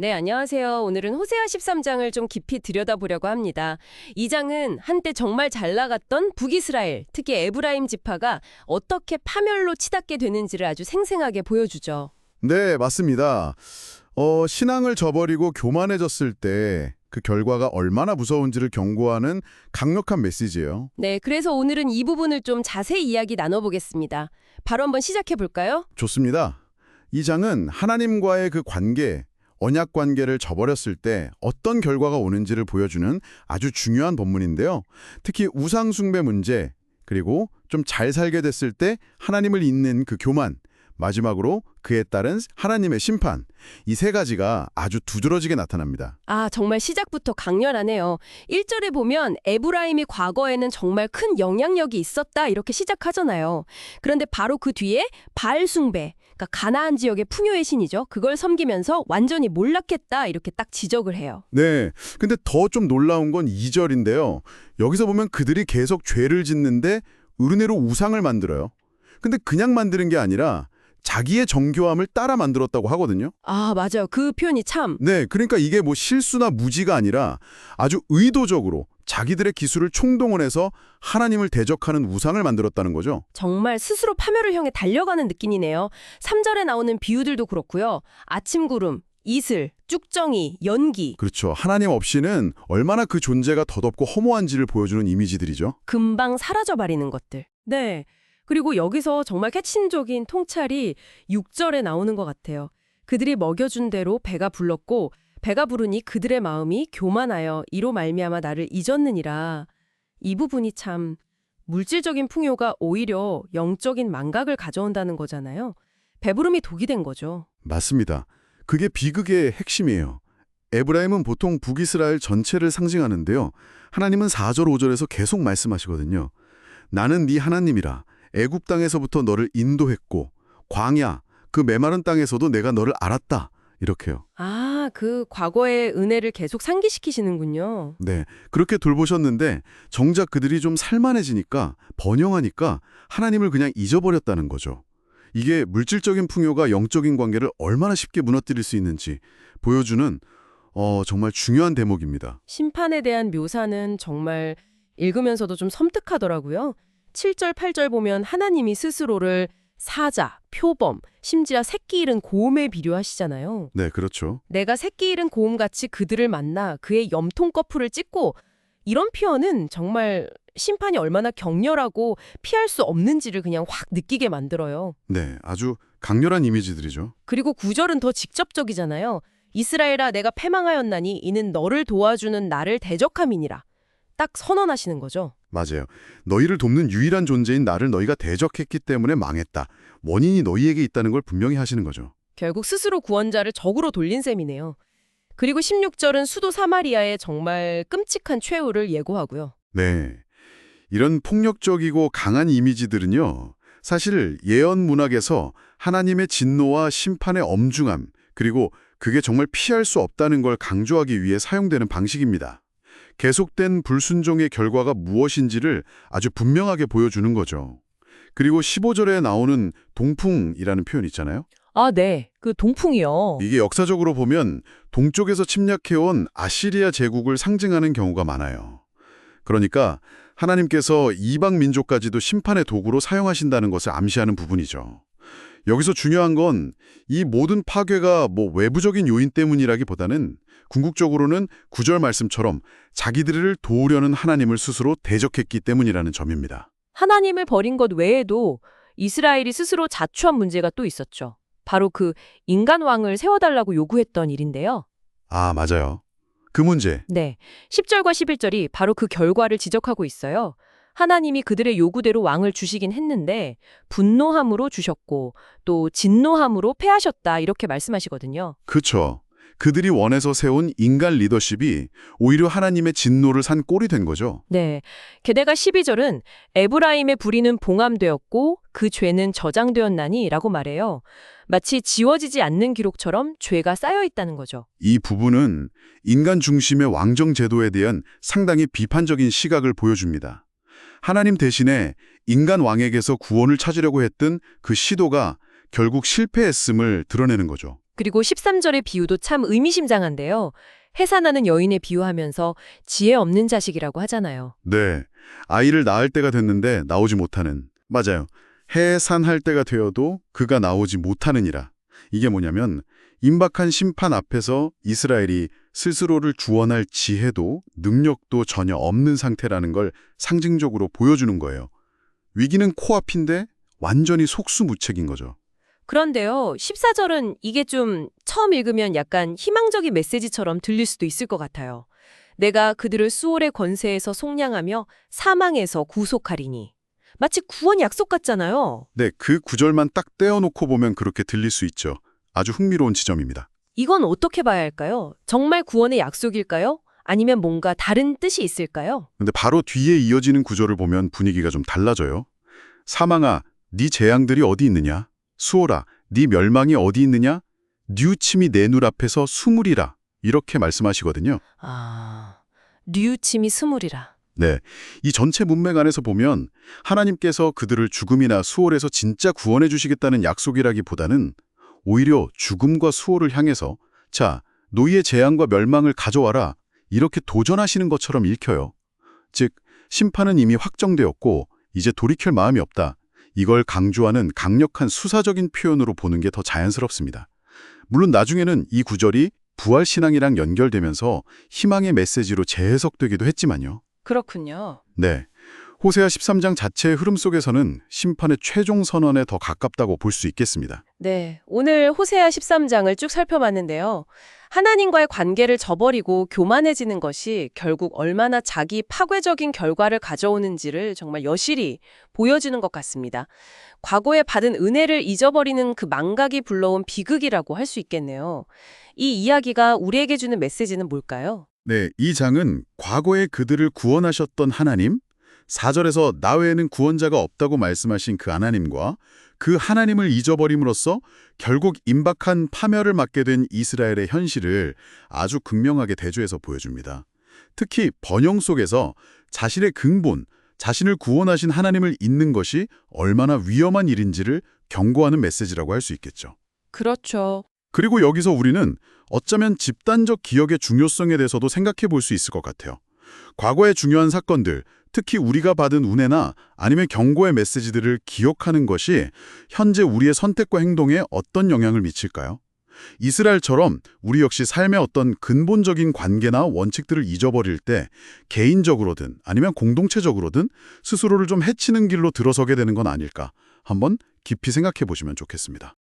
네, 안녕하세요. 오늘은 호세아 13장을 좀 깊이 들여다보려고 합니다. 이 장은 한때 정말 잘 나갔던 북이스라엘, 특히 에브라임 지파가 어떻게 파멸로 치닫게 되는지를 아주 생생하게 보여주죠. 네, 맞습니다. 신앙을 저버리고 교만해졌을 때 그 결과가 얼마나 무서운지를 경고하는 강력한 메시지예요. 네, 그래서 오늘은 이 부분을 좀 자세히 이야기 나눠보겠습니다. 바로 한번 시작해 볼까요? 좋습니다. 이 장은 하나님과의 그 관계, 언약 관계를 저버렸을 때 어떤 결과가 오는지를 보여주는 아주 중요한 본문인데요. 특히 우상 숭배 문제, 그리고 좀 잘 살게 됐을 때 하나님을 잊는 그 교만, 마지막으로 그에 따른 하나님의 심판, 이 세 가지가 아주 두드러지게 나타납니다. 아, 정말 시작부터 강렬하네요. 1절에 보면 에브라임이 과거에는 정말 큰 영향력이 있었다 이렇게 시작하잖아요. 그런데 바로 그 뒤에 바알 숭배, 그러니까 가나안 지역의 풍요의 신이죠. 그걸 섬기면서 완전히 몰락했다 이렇게 딱 지적을 해요. 네, 근데 더 좀 놀라운 건 2절인데요. 여기서 보면 그들이 계속 죄를 짓는데 은혜로 우상을 만들어요. 근데 그냥 만드는 게 아니라 자기의 정교함을 따라 만들었다고 하거든요. 아, 맞아요. 그 표현이 참. 네, 그러니까 이게 뭐 실수나 무지가 아니라 아주 의도적으로 자기들의 기술을 총동원해서 하나님을 대적하는 우상을 만들었다는 거죠. 정말 스스로 파멸을 향해 달려가는 느낌이네요. 3절에 나오는 비유들도 그렇고요. 아침 구름, 이슬, 쭉정이, 연기, 그렇죠. 하나님 없이는 얼마나 그 존재가 더덥고 허무한지를 보여주는 이미지들이죠. 금방 사라져버리는 것들. 네. 그리고 여기서 정말 핵심적인 통찰이 6절에 나오는 것 같아요. 그들이 먹여준 대로 배가 불렀고 배가 부르니 그들의 마음이 교만하여 이로 말미암아 나를 잊었느니라. 이 부분이 참 물질적인 풍요가 오히려 영적인 망각을 가져온다는 거잖아요. 배부름이 독이 된 거죠. 맞습니다. 그게 비극의 핵심이에요. 에브라임은 보통 북이스라엘 전체를 상징하는데요. 하나님은 4절, 5절에서 계속 말씀하시거든요. 나는 네 하나님이라. 애굽 땅에서부터 너를 인도했고 광야, 그 메마른 땅에서도 내가 너를 알았다. 이렇게요. 아, 그 과거의 은혜를 계속 상기시키시는군요. 네, 그렇게 돌보셨는데 정작 그들이 좀 살만해지니까 번영하니까 하나님을 그냥 잊어버렸다는 거죠. 이게 물질적인 풍요가 영적인 관계를 얼마나 쉽게 무너뜨릴 수 있는지 보여주는 정말 중요한 대목입니다. 심판에 대한 묘사는 정말 읽으면서도 좀 섬뜩하더라고요. 7절, 8절 보면 하나님이 스스로를 사자, 표범, 심지어 새끼 잃은 고음에 비유하시잖아요. 네, 그렇죠. 내가 새끼 잃은 고음같이 그들을 만나 그의 염통 거풀을 찢고, 이런 표현은 정말 심판이 얼마나 격렬하고 피할 수 없는지를 그냥 확 느끼게 만들어요. 네, 아주 강렬한 이미지들이죠. 그리고 9절은 더 직접적이잖아요. 이스라엘아 내가 패망하였나니 이는 너를 도와주는 나를 대적함이니라. 딱 선언하시는 거죠. 맞아요. 너희를 돕는 유일한 존재인 나를 너희가 대적했기 때문에 망했다. 원인이 너희에게 있다는 걸 분명히 하시는 거죠. 결국 스스로 구원자를 적으로 돌린 셈이네요. 그리고 16절은 수도 사마리아의 정말 끔찍한 최후를 예고하고요. 네. 이런 폭력적이고 강한 이미지들은요. 사실 예언 문학에서 하나님의 진노와 심판의 엄중함, 그리고 그게 정말 피할 수 없다는 걸 강조하기 위해 사용되는 방식입니다. 계속된 불순종의 결과가 무엇인지를 아주 분명하게 보여주는 거죠. 그리고 15절에 나오는 동풍이라는 표현 있잖아요. 아, 네. 그 동풍이요. 이게 역사적으로 보면 동쪽에서 침략해온 아시리아 제국을 상징하는 경우가 많아요. 그러니까 하나님께서 이방 민족까지도 심판의 도구로 사용하신다는 것을 암시하는 부분이죠. 여기서 중요한 건 이 모든 파괴가 뭐 외부적인 요인 때문이라기보다는 궁극적으로는 9절 말씀처럼 자기들을 도우려는 하나님을 스스로 대적했기 때문이라는 점입니다. 하나님을 버린 것 외에도 이스라엘이 스스로 자초한 문제가 또 있었죠. 바로 그 인간 왕을 세워달라고 요구했던 일인데요. 아, 맞아요. 그 문제. 네. 10절과 11절이 바로 그 결과를 지적하고 있어요. 하나님이 그들의 요구대로 왕을 주시긴 했는데 분노함으로 주셨고 또 진노함으로 패하셨다 이렇게 말씀하시거든요. 그쵸. 그들이 원해서 세운 인간 리더십이 오히려 하나님의 진노를 산 꼴이 된 거죠. 네. 게다가 12절은 에브라임의 불의는 봉함되었고 그 죄는 저장되었나니 라고 말해요. 마치 지워지지 않는 기록처럼 죄가 쌓여 있다는 거죠. 이 부분은 인간 중심의 왕정 제도에 대한 상당히 비판적인 시각을 보여줍니다. 하나님 대신에 인간 왕에게서 구원을 찾으려고 했던 그 시도가 결국 실패했음을 드러내는 거죠. 그리고 13절의 비유도 참 의미심장한데요. 해산하는 여인에 비유하면서 지혜 없는 자식이라고 하잖아요. 네, 아이를 낳을 때가 됐는데 나오지 못하는. 맞아요. 해산할 때가 되어도 그가 나오지 못하느니라. 이게 뭐냐면 임박한 심판 앞에서 이스라엘이 스스로를 구원할 지혜도 능력도 전혀 없는 상태라는 걸 상징적으로 보여주는 거예요. 위기는 코앞인데 완전히 속수무책인 거죠. 그런데요, 14절은 이게 좀 처음 읽으면 약간 희망적인 메시지처럼 들릴 수도 있을 것 같아요. 내가 그들을 수월의 권세에서 속량하며 사망에서 구속하리니. 마치 구원 약속 같잖아요. 네, 그 구절만 딱 떼어놓고 보면 그렇게 들릴 수 있죠. 아주 흥미로운 지점입니다. 이건 어떻게 봐야 할까요? 정말 구원의 약속일까요? 아니면 뭔가 다른 뜻이 있을까요? 근데 바로 뒤에 이어지는 구절을 보면 분위기가 좀 달라져요. 사망아, 네 재앙들이 어디 있느냐? 수호라, 네 멸망이 어디 있느냐? 뉘우침이 내 눈앞에서 수물이라. 이렇게 말씀하시거든요. 아, 뉘우침이 스물이라. 네, 이 전체 문맥 안에서 보면 하나님께서 그들을 죽음이나 수월에서 진짜 구원해 주시겠다는 약속이라기보다는 오히려 죽음과 수월을 향해서 자, 너희의 재앙과 멸망을 가져와라 이렇게 도전하시는 것처럼 읽혀요. 즉, 심판은 이미 확정되었고 이제 돌이킬 마음이 없다. 이걸 강조하는 강력한 수사적인 표현으로 보는 게 더 자연스럽습니다. 물론 나중에는 이 구절이 부활신앙이랑 연결되면서 희망의 메시지로 재해석되기도 했지만요. 그렇군요. 네, 호세아 13장 자체의 흐름 속에서는 심판의 최종 선언에 더 가깝다고 볼 수 있겠습니다. 네, 오늘 호세아 13장을 쭉 살펴봤는데요. 하나님과의 관계를 저버리고 교만해지는 것이 결국 얼마나 자기 파괴적인 결과를 가져오는지를 정말 여실히 보여주는 것 같습니다. 과거에 받은 은혜를 잊어버리는 그 망각이 불러온 비극이라고 할 수 있겠네요. 이 이야기가 우리에게 주는 메시지는 뭘까요? 네, 이 장은 과거에 그들을 구원하셨던 하나님, 4절에서 나 외에는 구원자가 없다고 말씀하신 그 하나님과 그 하나님을 잊어버림으로써 결국 임박한 파멸을 맞게 된 이스라엘의 현실을 아주 극명하게 대조해서 보여줍니다. 특히 번영 속에서 자신의 근본, 자신을 구원하신 하나님을 잊는 것이 얼마나 위험한 일인지를 경고하는 메시지라고 할 수 있겠죠. 그렇죠. 그리고 여기서 우리는 어쩌면 집단적 기억의 중요성에 대해서도 생각해 볼 수 있을 것 같아요. 과거의 중요한 사건들, 특히 우리가 받은 은혜나 아니면 경고의 메시지들을 기억하는 것이 현재 우리의 선택과 행동에 어떤 영향을 미칠까요? 이스라엘처럼 우리 역시 삶의 어떤 근본적인 관계나 원칙들을 잊어버릴 때 개인적으로든 아니면 공동체적으로든 스스로를 좀 해치는 길로 들어서게 되는 건 아닐까? 한번 깊이 생각해 보시면 좋겠습니다.